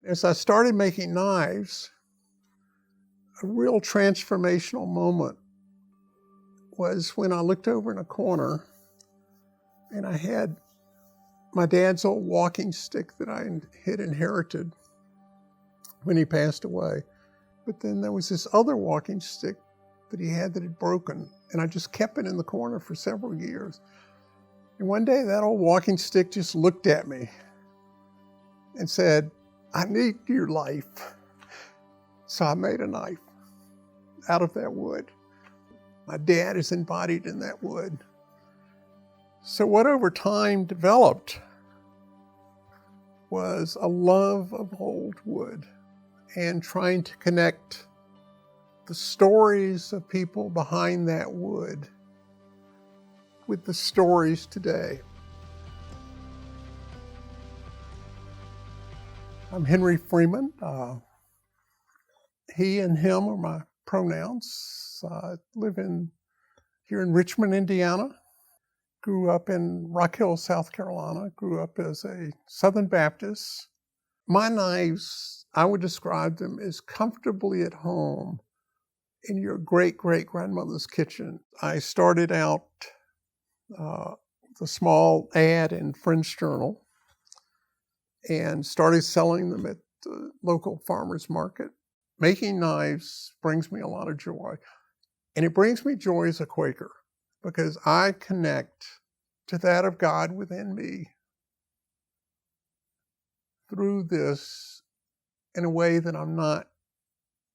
As I started making knives, a real transformational moment was when I looked over in a corner and I had my dad's old walking stick that I had inherited when he passed away. But then there was this other walking stick that he had that had broken, and I just kept it in the corner for several years. And one day that old walking stick just looked at me and said, "I need your life." So I made a knife out of that wood. My dad is embodied in that wood. So what over time developed was a love of old wood and trying to connect the stories of people behind that wood with the stories today. I'm Henry Freeman. He and him are my pronouns. I live here in Richmond, Indiana. Grew up in Rock Hill, South Carolina. Grew up as a Southern Baptist. My knives, I would describe them as comfortably at home in your great-great-grandmother's kitchen. I started out with a small ad in Friends Journal and started selling them at the local farmer's market. Making knives brings me a lot of joy. And it brings me joy as a Quaker because I connect to that of God within me through this in a way that I'm not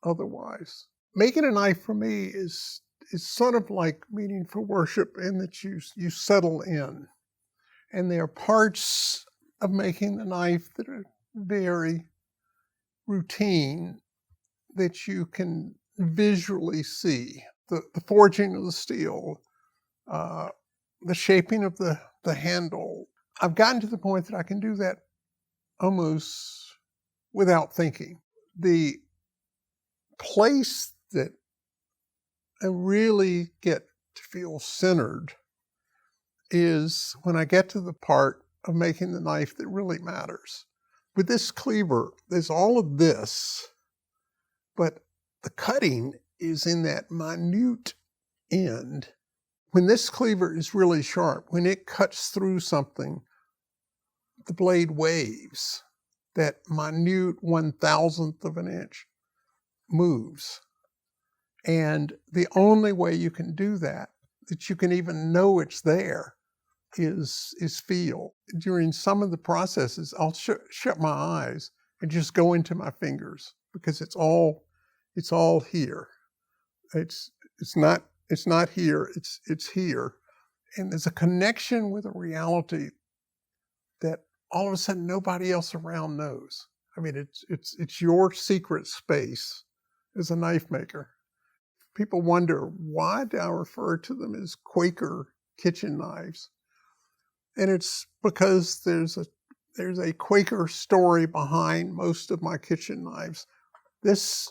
otherwise. Making a knife for me is sort of like meeting for worship in that you settle in. And there are parts of making the knife that are very routine that you can visually see. The forging of the steel, the shaping of the handle. I've gotten to the point that I can do that almost without thinking. The place that I really get to feel centered is when I get to the part of making the knife that really matters. With this cleaver, there's all of this, but the cutting is in that minute end. When this cleaver is really sharp, when it cuts through something, the blade waves. That minute 1,000th of an inch moves. And the only way you can do that you can even know it's there, is feel. During some of the processes, I'll shut my eyes and just go into my fingers because it's all here. It's not here. It's here, and there's a connection with a reality that all of a sudden nobody else around knows. I mean, it's your secret space as a knife maker. People wonder, why do I refer to them as Quaker kitchen knives? And it's because there's a Quaker story behind most of my kitchen knives. This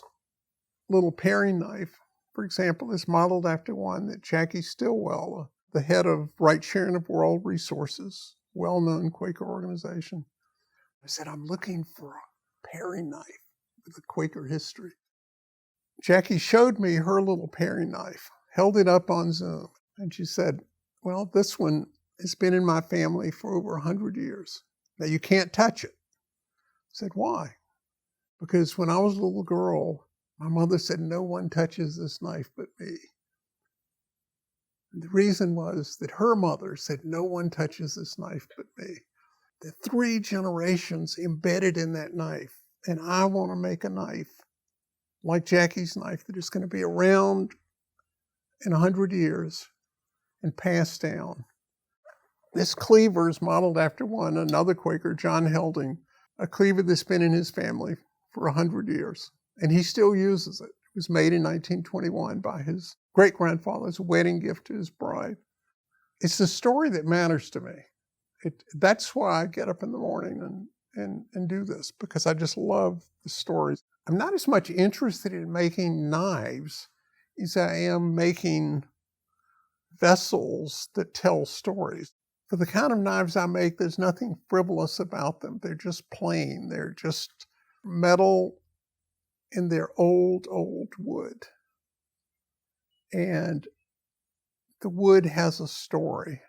little paring knife, for example, is modeled after one that Jackie Stilwell, the head of Right Sharing of World Resources, well-known Quaker organization. I said, I'm looking for a paring knife with a Quaker history. Jackie showed me her little paring knife, held it up on Zoom, and she said, well, this one has been in my family for over 100 years. Now, you can't touch it. I said, why? Because when I was a little girl, my mother said, no one touches this knife but me. And the reason was that her mother said, no one touches this knife but me. The 3 generations embedded in that knife. And I want to make a knife like Jackie's knife that is going to be around in 100 years and passed down. This cleaver is modeled after another Quaker, John Helding, a cleaver that's been in his family for 100 years. And he still uses it. It was made in 1921 by his great-grandfather as a wedding gift to his bride. It's the story that matters to me. That's why I get up in the morning and do this, because I just love the stories. I'm not as much interested in making knives as I am making vessels that tell stories. For the kind of knives I make, there's nothing frivolous about them. They're just plain. metal and they're old wood. And the wood has a story.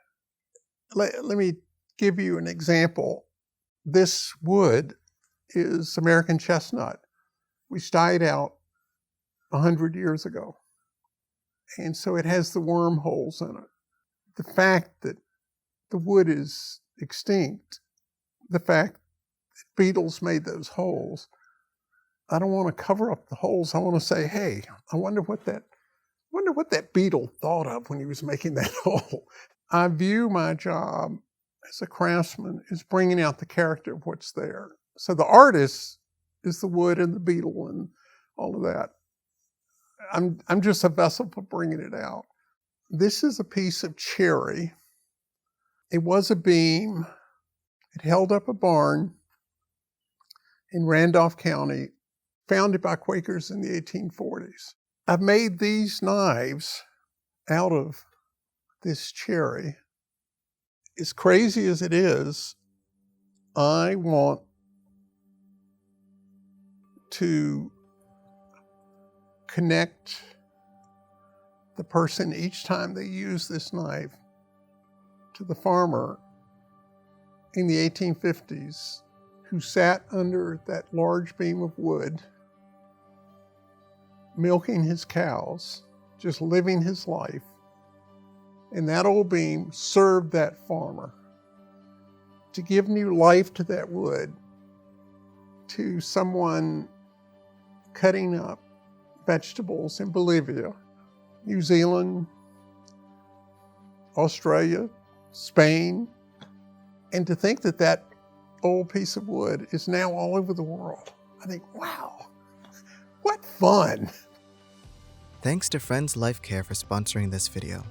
Let me give you an example. This wood is American chestnut, which died out 100 years ago. And so it has the wormholes in it. The fact that the wood is extinct, the fact that beetles made those holes, I don't want to cover up the holes. I want to say, hey, I wonder what that beetle thought of when he was making that hole. I view my job as a craftsman as bringing out the character of what's there. So the artist is the wood and the beetle and all of that. I'm just a vessel for bringing it out. This is a piece of cherry. It was a beam. It held up a barn in Randolph County, founded by Quakers in the 1840s. I've made these knives out of this cherry. As crazy as it is, I want to connect the person each time they use this knife to the farmer in the 1850s who sat under that large beam of wood, milking his cows, just living his life. And that old beam served that farmer to give new life to that wood, to someone cutting up vegetables in Bolivia, New Zealand, Australia, Spain, and to think that that old piece of wood is now all over the world. I think, wow, what fun. Thanks to Friends Life Care for sponsoring this video.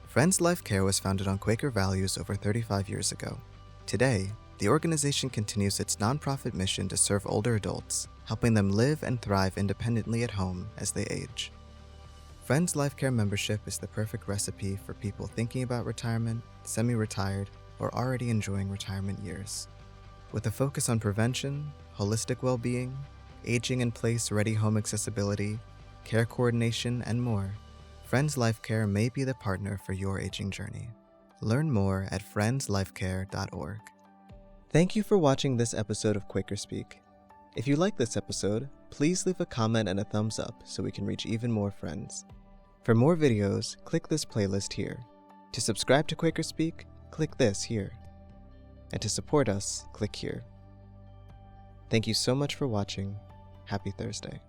Friends Life Care was founded on Quaker values over 35 years ago. Today, the organization continues its nonprofit mission to serve older adults, helping them live and thrive independently at home as they age. Friends Life Care membership is the perfect recipe for people thinking about retirement, semi-retired, or already enjoying retirement years. With a focus on prevention, holistic well-being, aging in place ready home accessibility, care coordination, and more, Friends Life Care may be the partner for your aging journey. Learn more at friendslifecare.org. Thank you for watching this episode of QuakerSpeak. If you like this episode, please leave a comment and a thumbs up so we can reach even more friends. For more videos, click this playlist here. To subscribe to QuakerSpeak, click this here. And to support us, click here. Thank you so much for watching. Happy Thursday.